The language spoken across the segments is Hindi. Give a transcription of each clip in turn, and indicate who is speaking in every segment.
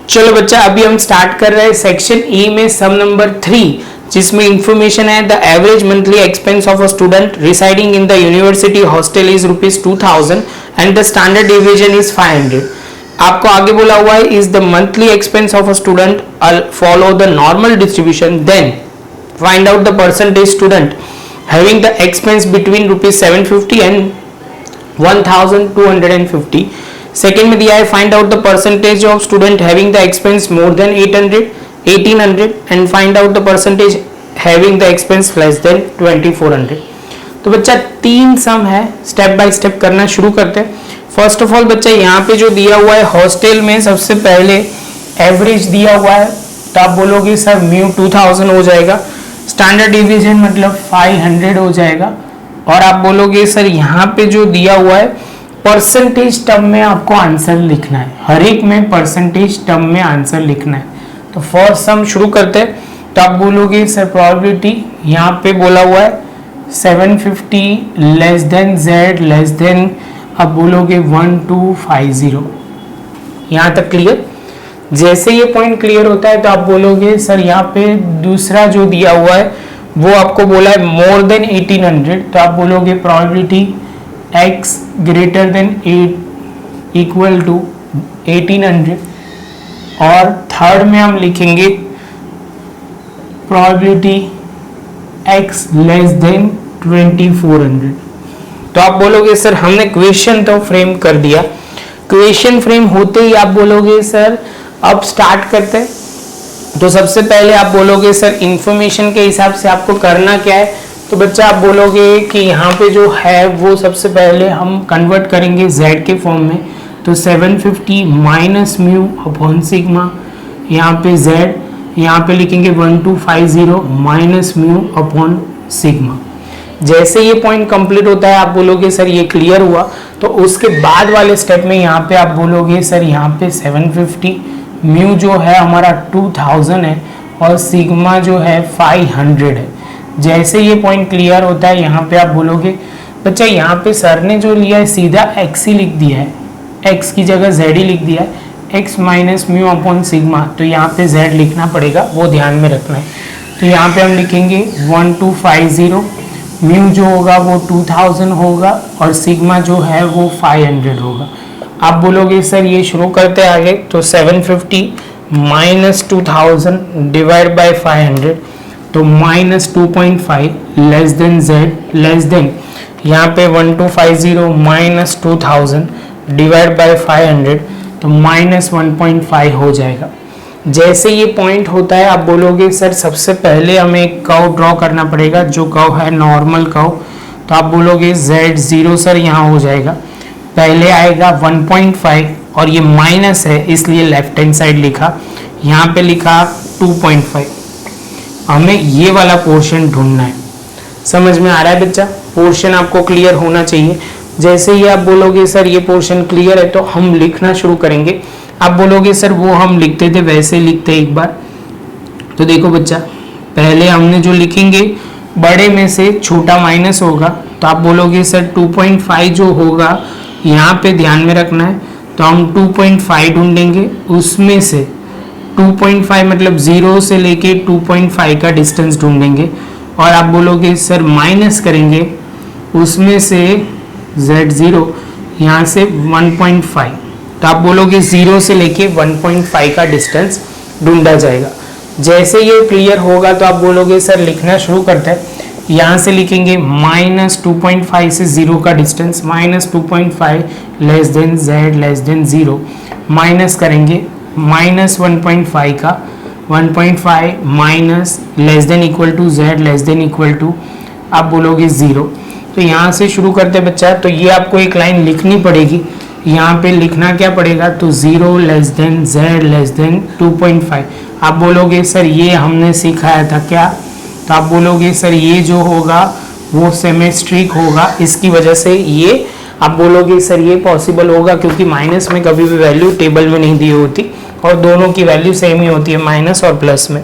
Speaker 1: चलो बच्चा, अभी हम स्टार्ट कर रहे हैं सेक्शन ए में सम नंबर 3, जिसमें इंफॉर्मेशन है the average monthly expense of a student residing in the university hostel is ₹2000 and the standard division is 500। आपको आगे बोला हुआ है is the monthly expense of a student follow the normal distribution, then find out the percentage student having the expense between ₹750 and 1250। Second में दिया है find out the percentage of student having the expense more than 1800 and find out the percentage having the expense less than 2400। तो बच्चा 3 सम है, स्टेप बाय स्टेप करना शुरू करते हैं। फर्स्ट ऑफ ऑल बच्चा, यहाँ पे जो दिया हुआ है हॉस्टल में सबसे पहले एवरेज दिया हुआ है, तो आप बोलोगे सर म्यू 2000 हो जाएगा, स्टैंडर्ड डिवीजन मतलब 500 हो जाएगा, और आप बोलोगे सर यहाँ पे जो दिया हुआ है परसेंटेज टर्म में आपको आंसर लिखना है, हर एक में परसेंटेज टर्म में आंसर लिखना है। तो फर्स्ट सम शुरू करते हैं। तो आप बोलोगे सर प्रोबेबिलिटी यहाँ पे बोला हुआ है 750 less than z less than, आप बोलोगे 1250। यहाँ तक क्लियर? जैसे ये पॉइंट क्लियर होता है तो आप बोलोगे सर यहाँ पे दूसरा जो दिया हुआ है वो आपको बोला है मोर देन 1800, तो आप बोलोगे probability x greater than 8 equal to 1800, और थर्ड में हम लिखेंगे प्रोबेबिलिटी x लेस देन 2400। तो आप बोलोगे सर हमने क्वेश्चन तो फ्रेम कर दिया, क्वेश्चन फ्रेम होते ही आप बोलोगे सर अब स्टार्ट करते हैं। तो सबसे पहले आप बोलोगे सर इंफॉर्मेशन के हिसाब से आपको करना क्या है। तो बच्चा आप बोलोगे कि यहाँ पे जो है वो सबसे पहले हम कन्वर्ट करेंगे z के फॉर्म में, तो 750 माइनस म्यू अपॉन सिग्मा, यहाँ पे z, यहाँ पे लिखेंगे 1250 माइनस म्यू अपॉन सिग्मा। जैसे ये पॉइंट कंप्लीट होता है आप बोलोगे सर ये क्लियर हुआ, तो उसके बाद वाले स्टेप में यहाँ पे आप बोलोगे सर यहाँ पे 750 म्यू जो है हमारा 2000 है और सिग्मा जो है 500 है। जैसे ये पॉइंट क्लियर होता है यहाँ पे आप बोलोगे बच्चा यहाँ पे सर ने जो लिया है सीधा x ही लिख दिया है, x की जगह z ही लिख दिया है, x minus mu upon sigma, तो यहाँ पे z लिखना पड़ेगा, वो ध्यान में रखना है। तो यहाँ पे हम लिखेंगे 1250, म्यू जो होगा वो 2000 होगा और सिग्मा जो है वो 500 होगा। आप बोलोगे सर ये शुरू करते हैं आगे, तो 750 माइनस 2000 डिवाइड बाय 500, तो minus 2.5 less than z less than, यहाँ पे 1250 माइनस 2000 डिवाइड बाय 500, तो माइनस 1.5 हो जाएगा। जैसे ये पॉइंट होता है आप बोलोगे सर सबसे पहले हमें एक कर्व ड्रॉ करना पड़ेगा, जो कर्व है नॉर्मल कर्व। तो आप बोलोगे z0 सर यहाँ हो जाएगा, पहले आएगा 1.5 और ये माइनस है इसलिए लेफ्ट हैंड साइड लिखा, यहाँ पे लिखा 2.5। हमें ये वाला पोर्शन ढूंढना है। समझ में आ रहा है बच्चा? पोर्शन आपको क्लियर होना चाहिए। जैसे ही आप बोलोगे सर ये पोर्शन क्लियर है तो हम लिखना शुरू करेंगे। आप बोलोगे सर वो हम लिखते थे वैसे लिखते एक बार। तो देखो बच्चा, पहले हमने जो लिखेंगे बड़े में से छोटा माइनस होगा, तो आप बोलोगे सर 2.5 जो होगा यहाँ पे ध्यान में रखना है, तो हम 2.5 ढूंढेंगे, उसमें से 2.5 मतलब 0 से लेके 2.5 का डिस्टेंस ढूंढेंगे, और आप बोलोगे सर माइनस करेंगे उसमें से z0 यहाँ से 1.5, तो आप बोलोगे 0 से लेके 1.5 का डिस्टेंस ढूंढा जाएगा। जैसे ये क्लियर होगा तो आप बोलोगे सर लिखना शुरू करते हैं। यहाँ से लिखेंगे माइनस 2.5 से 0 का distance, minus 2.5 less than z less than 0, minus करेंगे माइनस 1.5 का 1.5 minus less than equal to z less than equal to, आप बोलोगे 0। तो यहाँ से शुरू करते बच्चा, तो ये आपको एक लाइन लिखनी पड़ेगी, यहाँ पे लिखना क्या पड़ेगा, तो 0 less than z less then 2.5। आप बोलोगे सर ये हमने सिखाया था क्या, तो आप बोलोगे सर ये जो होगा वो सिमेट्रिक होगा, इसकी वजह से ये आप बोलोगे सर ये पॉसिबल होगा क्योंकि माइनस में कभी भी वैल्यू टेबल में नहीं दी होती और दोनों की वैल्यू सेम ही होती है माइनस और प्लस में।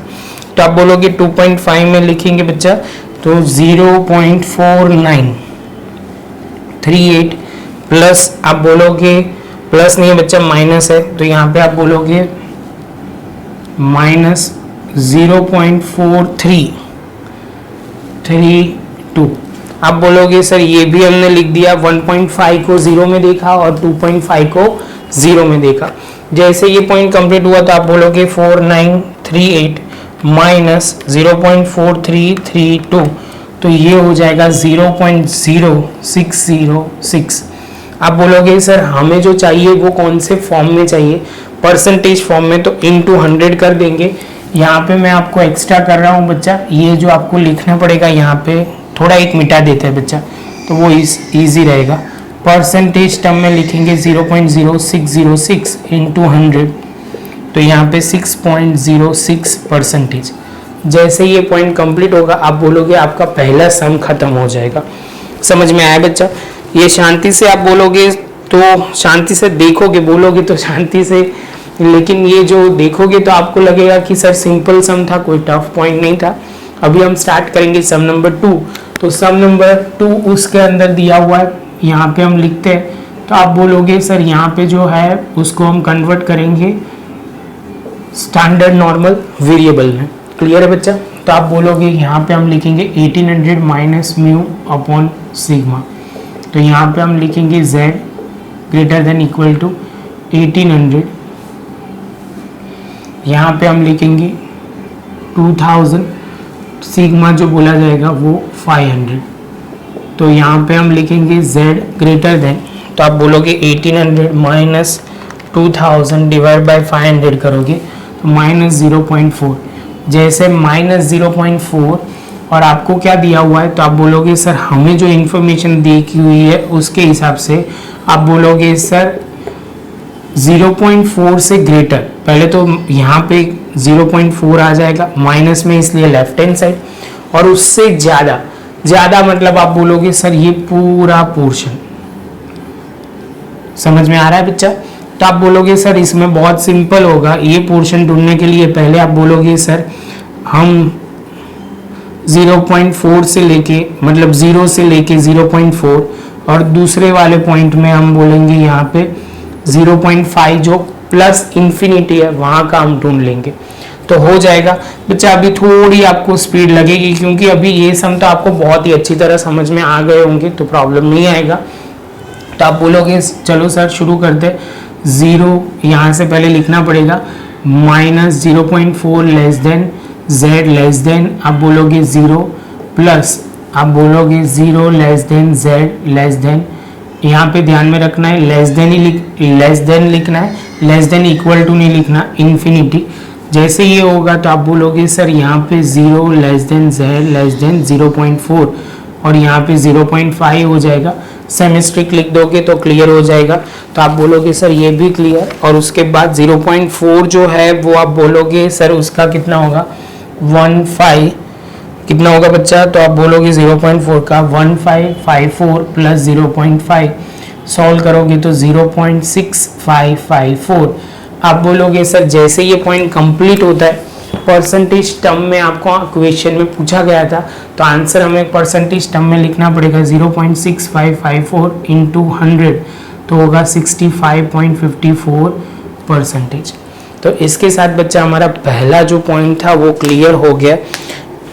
Speaker 1: तो आप बोलोगे 2.5 में लिखेंगे बच्चा, तो 0.4938 प्लस, आप बोलोगे प्लस नहीं है बच्चा माइनस है, तो यहाँ पे आप बोलोगे माइनस 0.4332। आप बोलोगे सर ये भी हमने लिख दिया, 1.5 को 0 में देखा और 2.5 को 0 में देखा। जैसे ये पॉइंट कंप्लीट हुआ तो आप बोलोगे 4938 माइनस 0.4332, तो ये हो जाएगा 0.0606। आप बोलोगे सर हमें जो चाहिए वो कौन से फॉर्म में चाहिए, परसेंटेज फॉर्म में, तो इनटू 100 कर देंगे। यहाँ पे मैं आपको एक्स्ट्रा कर रहा हूँ बच्चा, ये जो आपको लिखना पड़ेगा यहाँ पे थोड़ा एक मिटा देते हैं बच्चा, तो वो इजी रहेगा। परसेंटेज टर्म में लिखेंगे 0.0606 इंटू 100, तो यहाँ पे 6.06%। जैसे ये पॉइंट कंप्लीट होगा आप बोलोगे आपका पहला सम खत्म हो जाएगा। समझ में आया बच्चा? ये शांति से आप बोलोगे तो शांति से देखोगे, बोलोगे तो शांति से, लेकिन ये जो देखोगे तो आपको लगेगा कि सर सिंपल सम था, कोई टफ पॉइंट नहीं था। अभी हम स्टार्ट करेंगे सम नंबर 2। तो सम नंबर 2 उसके अंदर दिया हुआ है, यहाँ पे हम लिखते हैं, तो आप बोलोगे सर यहाँ पे जो है उसको हम कन्वर्ट करेंगे स्टैंडर्ड नॉर्मल वेरिएबल में। क्लियर है बच्चा? तो आप बोलोगे यहाँ पे हम लिखेंगे 1800 माइनस म्यू अपॉन सिग्मा, तो यहाँ पे हम लिखेंगे z greater than equal to 1800, यहाँ पे हम लिखेंगे 2000, सिग्मा जो बोला जाएगा वो 500, तो यहाँ पे हम लिखेंगे z ग्रेटर देन, तो आप बोलोगे 1800 माइनस 2000 डिवाइड बाय 500 करोगे तो माइनस 0.4। जैसे माइनस 0.4 और आपको क्या दिया हुआ है, तो आप बोलोगे सर हमें जो इन्फॉर्मेशन दी हुई है उसके हिसाब से आप बोलोगे सर 0.4 से ग्रेटर, पहले तो यहाँ पे 0.4 आ जाएगा माइनस में इसलिए लेफ्ट हैंड साइड, और उससे ज़्यादा मतलब आप बोलोगे सर ये पूरा पोर्शन। समझ में आ रहा है बच्चा? तो आप बोलोगे सर इसमें बहुत सिंपल होगा, ये पोर्शन ढूंढने के लिए पहले आप बोलोगे सर हम 0.4 से लेके मतलब 0 से लेके 0.4 और दूसरे वाले पॉइंट में हम बोलेंगे यहाँ पे 0.5 जो प्लस इंफिनिटी है वहाँ का हम ढूंढ लेंगे तो हो जाएगा बच्चा। अभी थोड़ी आपको स्पीड लगेगी क्योंकि अभी ये सम तो आपको बहुत ही अच्छी तरह समझ में आ गए होंगे, तो प्रॉब्लम नहीं आएगा। तो आप बोलोगे चलो सर शुरू करते, 0 यहाँ से पहले लिखना पड़ेगा, minus 0.4 less than z less than, आप बोलोगे 0 प्लस आप बोलोगे 0 less than z less than, यहाँ पे ध्यान में रखना है लेस देन ही लेस देन लिखना है, लेस देन इक्वल टू नहीं लिखना, इन्फिनिटी। जैसे ये होगा तो आप बोलोगे सर यहाँ पे 0 less than z less then 0.4 और यहाँ पे 0.5 हो जाएगा, सेमिस्ट्रिक लिख दोगे तो क्लियर हो जाएगा। तो आप बोलोगे सर ये भी क्लियर, और उसके बाद 0.4 जो है वो आप बोलोगे सर उसका कितना होगा 15, कितना होगा बच्चा, तो आप बोलोगे 0.4 का 1554 प्लस 0.5 सॉल्व करोगे तो 0.6554। आप बोलोगे सर जैसे ये पॉइंट कंप्लीट होता है, परसेंटेज टर्म में आपको क्वेश्चन में पूछा गया था तो आंसर हमें परसेंटेज टर्म में लिखना पड़ेगा 0.6554 इंटू 100 तो होगा 65.54%। तो इसके साथ बच्चा हमारा पहला जो पॉइंट था वो क्लियर हो गया।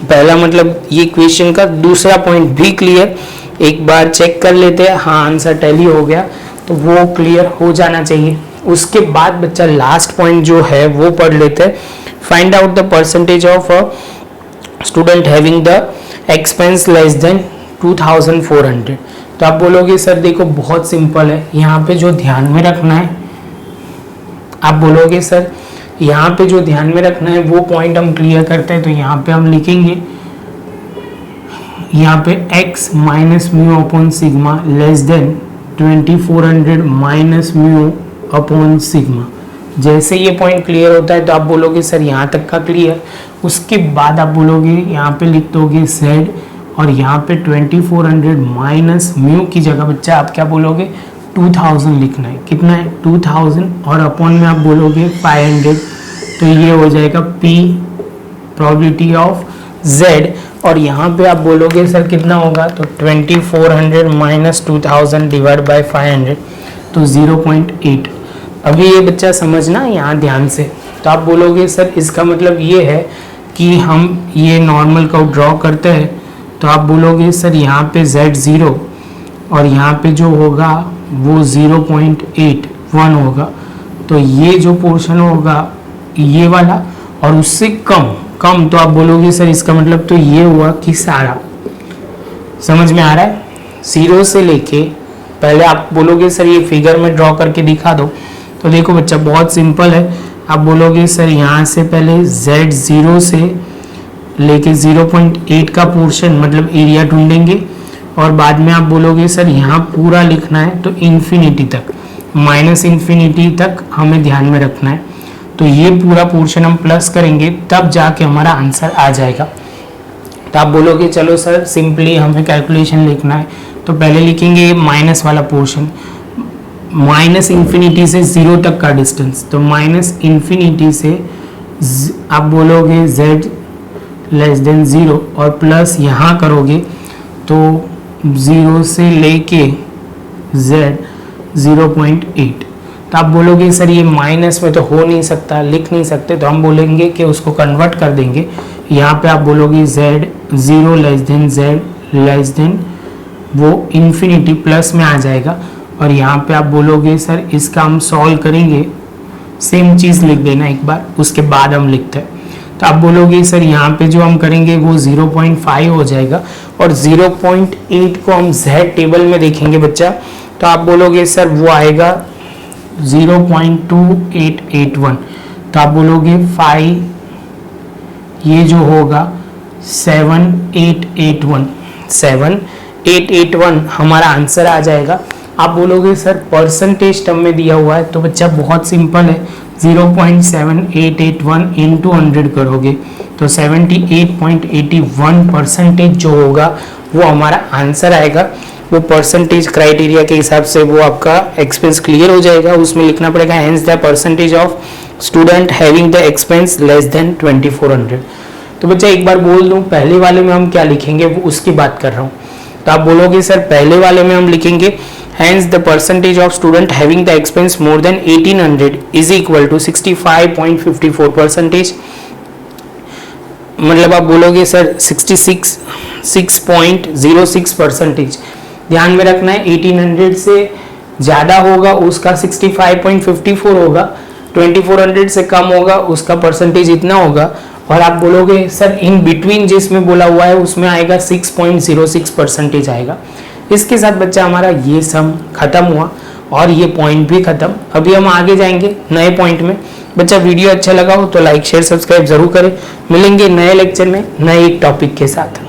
Speaker 1: पहला मतलब ये क्वेश्चन का दूसरा पॉइंट भी क्लियर, एक बार चेक कर लेते हैं, हाँ आंसर टैली हो गया तो वो क्लियर हो जाना चाहिए। उसके बाद बच्चा लास्ट पॉइंट जो है वो पढ़ लेते हैं, find out the percentage of a student having the expense less than 2400। तो आप बोलोगे सर देखो बहुत सिंपल है, यहाँ पे जो ध्यान में रखना है, आप बोलोगे सर यहाँ पे जो ध्यान में रखना है वो पॉइंट हम क्लियर करते हैं। तो यहाँ पे हम लिखेंगे यहाँ पे x minus mu upon sigma less than 2400 minus mu upon sigma. जैसे ये पॉइंट क्लियर होता है तो आप बोलोगे सर यहाँ तक का क्लियर, उसके बाद आप बोलोगे यहाँ पे लिख दोगे z और यहाँ पे 2400 माइनस म्यू की जगह बच्चा आप क्या बोलोगे 2000 लिखना है, कितना है 2000 और अपॉन में आप बोलोगे 500, तो ये हो जाएगा p प्रोबेबिलिटी ऑफ z और यहाँ पे आप बोलोगे सर कितना होगा तो 2400 माइनस 2000 डिवाइड बाय 500 तो 0.8। अभी ये बच्चा समझना यहाँ ध्यान से, तो आप बोलोगे सर इसका मतलब ये है कि हम ये नॉर्मल कर्व ड्रॉ करते हैं, तो आप बोलोगे सर यहाँ पे Z0 और यहाँ पे जो होगा वो 0.81 होगा, तो ये जो पोर्शन होगा ये वाला और उससे कम कम, तो आप बोलोगे सर इसका मतलब तो ये हुआ कि सारा। समझ में आ रहा है? 0 से लेके पहले आप बोलोगे सर ये फिगर में ड्रॉ करके दिखा दो, तो देखो बच्चा बहुत सिंपल है। आप बोलोगे सर यहाँ से पहले Z0 से लेके 0.8 का पोर्शन मतलब एरिया ढूंढेंगे और बाद में आप बोलोगे सर यहाँ पूरा लिखना है, तो इन्फिनिटी तक माइनस इन्फिनिटी तक हमें ध्यान में रखना है। तो ये पूरा पोर्शन हम प्लस करेंगे तब जाके हमारा आंसर आ जाएगा। तो आप बोलोगे चलो सर सिंपली हमें कैलकुलेशन लिखना है, तो पहले लिखेंगे माइनस वाला पोर्शन, माइनस इन्फिनिटी से 0 तक का डिस्टेंस, तो माइनस इन्फिनिटी से आप बोलोगे z लेस देन 0 और प्लस यहाँ करोगे तो 0 से लेके z 0.8। तो आप बोलोगे सर ये माइनस में तो हो नहीं सकता, लिख नहीं सकते, तो हम बोलेंगे कि उसको कन्वर्ट कर देंगे। यहाँ पे आप बोलोगे z0 लेस देन वो इन्फिनिटी प्लस में आ जाएगा और यहाँ पे आप बोलोगे सर इसका हम सॉल्व करेंगे, सेम चीज़ लिख देना एक बार, उसके बाद हम लिखते हैं। तो आप बोलोगे सर यहाँ पे जो हम करेंगे वो 0.5 हो जाएगा और 0.8 को हम z टेबल में देखेंगे बच्चा, तो आप बोलोगे सर वो आएगा 0.2881, तो आप बोलोगे 5 ये जो होगा 7881 हमारा आंसर आ जाएगा। आप बोलोगे सर परसेंटेज टर्म में दिया हुआ है, तो बच्चा बहुत सिंपल है, 0.7881 इंटू 100 करोगे तो 78.81% जो होगा वो हमारा आंसर आएगा। वो परसेंटेज क्राइटेरिया के हिसाब से वो आपका एक्सपेंस क्लियर हो जाएगा, उसमें लिखना पड़ेगा hence the percentage of student having the expense less than 2400। तो बच्चा एक बार बोल दूं पहले वाले में हम क्या लिखेंगे वो उसकी बात कर रहा हूँ। तो आप बोलोगे सर पहले वाले में हम लिखेंगे hence the percentage of student having the expense more than 1800 is equal to 65.54%। मतलब आप बोलोगे सर 6.06%। ध्यान में रखना है 1800 से ज़्यादा होगा उसका 65.54 होगा, 2400 से कम होगा उसका परसेंटेज इतना होगा, और आप बोलोगे सर इन बिटवीन जिसमें बोला हुआ है उसमें आएगा 6.06% आएगा। इसके साथ बच्चा हमारा ये सम खत्म हुआ और ये पॉइंट भी खत्म। अभी हम आगे जाएंगे नए पॉइंट में। बच्चा वीडियो अच्छा लगा हो तो लाइक शेयर सब्सक्राइब जरूर करें। मिलेंगे नए लेक्चर में नए एक टॉपिक के साथ।